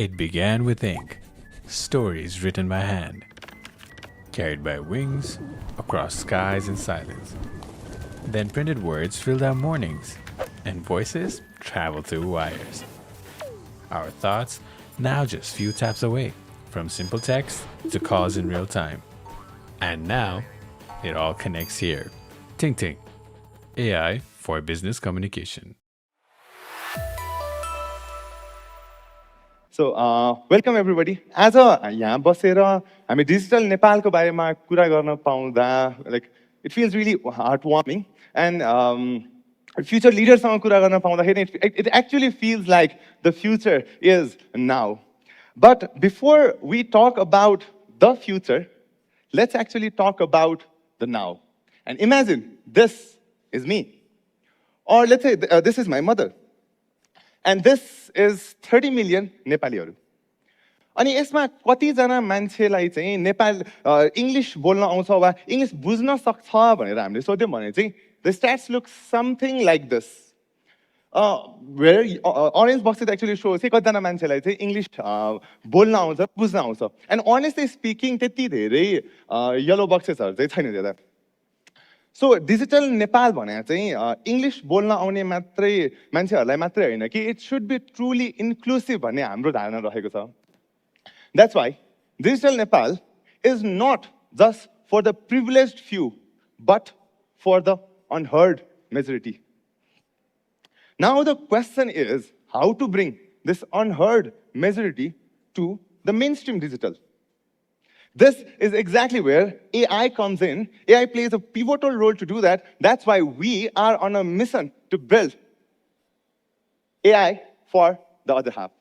It began with ink, stories written by hand, carried by wings across skies in silence. Then printed words filled our mornings, and voices traveled through wires. Our thoughts now just few taps away, from simple text to calls in real time. And now, it all connects here. Ting Ting, AI for business communication. So, welcome everybody. आज यहाँ बसेर हामी digital नेपालको बारेमा कुरा गर्न पाउँदा like it feels really heartwarming and future leadersसँग कुरा गर्न पाउँदाखेरि it actually feels like the future is now. But before we talk about the future, let's actually talk about the now. And imagine this is me. Or let's say this is my mother. And this is 30 million नेपालीहरू अनि यसमा कतिजना मान्छेलाई चाहिँ Nepal English बोल्न आउँछ वा English बुझ्न सक्छ भनेर हामीले सोध्यौँ भने चाहिँ the stats look something like this where orange boxes actually so चाहिँ कतिजना मान्छेलाई चाहिँ इङ्ग्लिस बोल्न आउँछ बुझ्न आउँछ एन्ड अनेस्टली स्पिकिङ त्यति धेरै येलो बक्सेसहरू चाहिँ छैन त्यता सो डिजिटल नेपाल भने चाहिँ इङ्ग्लिस बोल्न आउने मात्रै मान्छेहरूलाई मात्रै होइन कि it should be truly inclusive भन्ने हाम्रो धारणा रहेको छ that's why digital Nepal is not just for the privileged few but for the unheard majority now the question is how to bring this unheard majority to the mainstream digital This is exactly where AI comes in. AI plays a pivotal role to do that. That's why we are on a mission to build AI for the other half.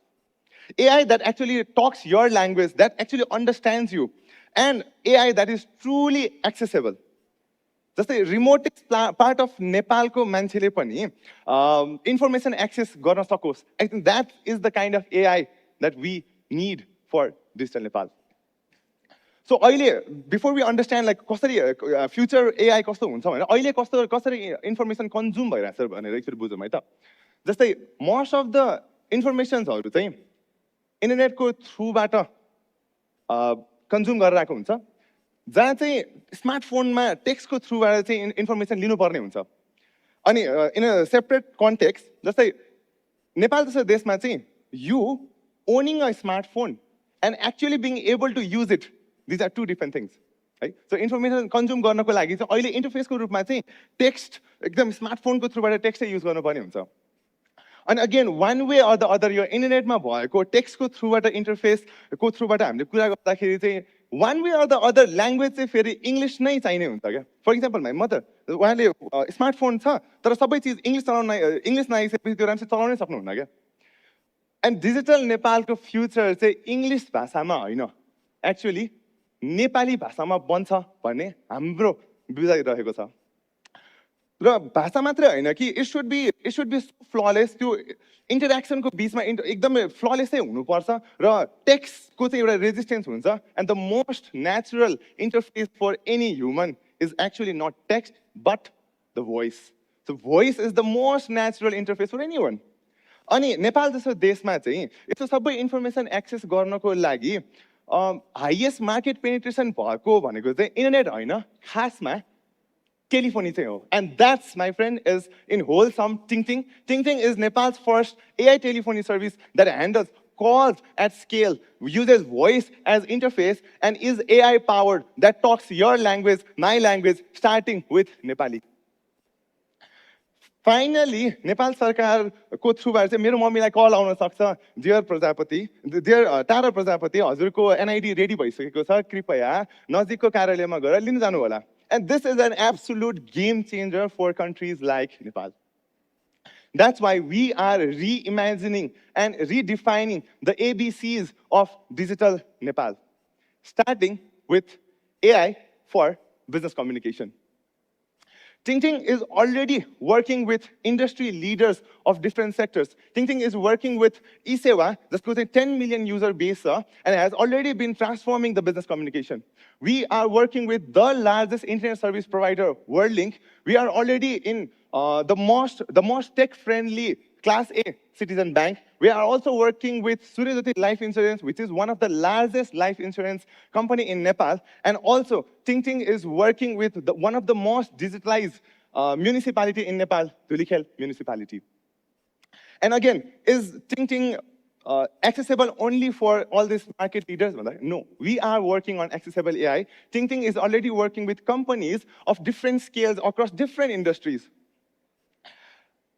AI that actually talks your language, that actually understands you, and AI that is truly accessible. जस्तै remotest part of नेपालको मान्छेले पनि information access गर्न सकोस् I think that is the kind of AI that we need for digital Nepal so अहिले before we understand like कसरी future AI कस्तो हुन्छ भनेर अहिले कसरी इन्फर्मेसन कन्ज्युम भइरहेको छ भनेर एकचोटि बुझौँ है त जस्तै मोस्ट अफ द इन्फर्मेसन्सहरू चाहिँ इन्टरनेटको थ्रुबाट कन्ज्युम गरिरहेको हुन्छ जहाँ चाहिँ स्मार्टफोनमा टेक्स्टको थ्रुबाट चाहिँ इन्फर्मेसन लिनुपर्ने हुन्छ अनि इन अ सेपरेट कन्टेक्स्ट जस्तै नेपाल जस्तो देशमा चाहिँ you owning a smartphone and actually being able to use it these are two different things है सो इन्फर्मेसन कन्ज्युम गर्नको लागि चाहिँ अहिले इन्टरफेसको रूपमा चाहिँ टेक्स्ट एकदम स्मार्टफोनको थ्रुबाट टेक्स्टै युज गर्नुपर्ने हुन्छ अनि again one way or the other यो इन्टरनेटमा भएको टेक्स्टको थ्रुबाट इन्टरफेसको थ्रुबाट हामीले कुरा गर्दाखेरि चाहिँ वान way or the other language चाहिँ फेरि इङ्ग्लिस नै चाहिने हुन्छ क्या फर इक्जाम्पल माई मदर उहाँले स्मार्टफोन छ तर सबै चिज इङ्ग्लिस नआइसकेपछि त्यो राम्ररी चलाउनै सक्नुहुन्न क्या एन्ड डिजिटल नेपालको फ्युचर चाहिँ इङ्ग्लिस भाषामा होइन एक्चुली नेपाली भाषामा बन्छ भन्ने हाम्रो बुझाइरहेको छ र भाषा मात्रै होइन कि इट सुड बी फ्ललेस त्यो इन्टरेक्सनको बिचमा एकदमै फ्ललेसै हुनुपर्छ र टेक्स्टको चाहिँ एउटा रेजिस्टेन्स हुन्छ and the most natural interface for any human is actually nut text but the voice so voice is the most natural interface for any one अनि नेपाल जस्तो देशमा चाहिँ यस्तो सबै इन्फर्मेसन एक्सेस गर्नको लागि हाइएस्ट मार्केट पेनिट्रेसन भएको भनेको चाहिँ इन्टरनेट होइन खासमा टेलिफोनी चाहिँ हो and that's my friend is in whole some Tingting Tingting is Nepal's first AI telephony service that handles calls at scale, uses voice as interface, and is AI powered that talks your language, my language, starting with Nepali. Finally, Nepal सरकारको थ्रुबाट चाहिँ मेरो मम्मीलाई कल आउन सक्छ dear Prajapati dear तारा प्रजापति हजुरको एनआइडी ready भइसकेको छ कृपया नजिकको कार्यालयमा गएर लिन जानु होला and this is an absolute game changer for countries like Nepal. That's why we are reimagining and redefining the ABCs of digital Nepal, starting with AI for business communication. TingTing is already working with industry leaders of different sectors. TingTing is working with eSewa, that's got a 10 million user base, and has already been transforming the business communication. We are working with the largest internet service provider, WorldLink. We are already in the most tech-friendly Class A Citizen Bank. We are also working with Suryajyoti Life Insurance, which is one of the largest life insurance company in Nepal. And also, Tingting is working with one of the most digitalized municipality in Nepal, Dhulikhel municipality. And again, is Tingting accessible only for all these market leaders? No, we are working on accessible AI. Tingting is already working with companies of different scales across different industries,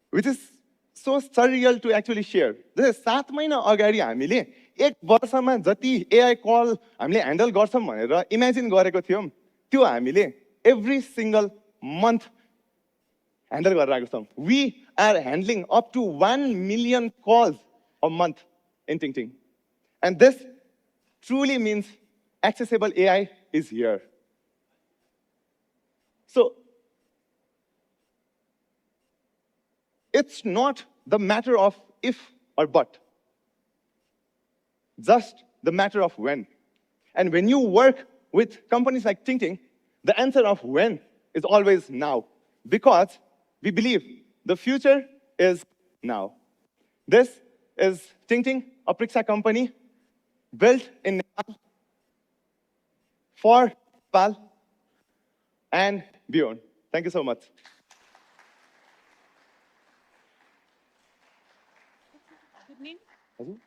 which is so surreal to actually share. This is 7 महिना अगाडि हामीले 1 वर्षमा जति AI कल हामीले handle गर्छौं भनेर imagine गरेको थियौं, त्यो हामीले every single month handle गरिरहेको छौं. We are handling up to 1 million calls a month in Tingting. And this truly means accessible AI is here. So it's not the matter of if or but, just the matter of when. And when you work with companies like Tingting, the answer of when is always now, because we believe the future is now. This is Tingting, a Prixa company built in Nepal for Nepal and beyond. Thank you so much. Good name? हजुर?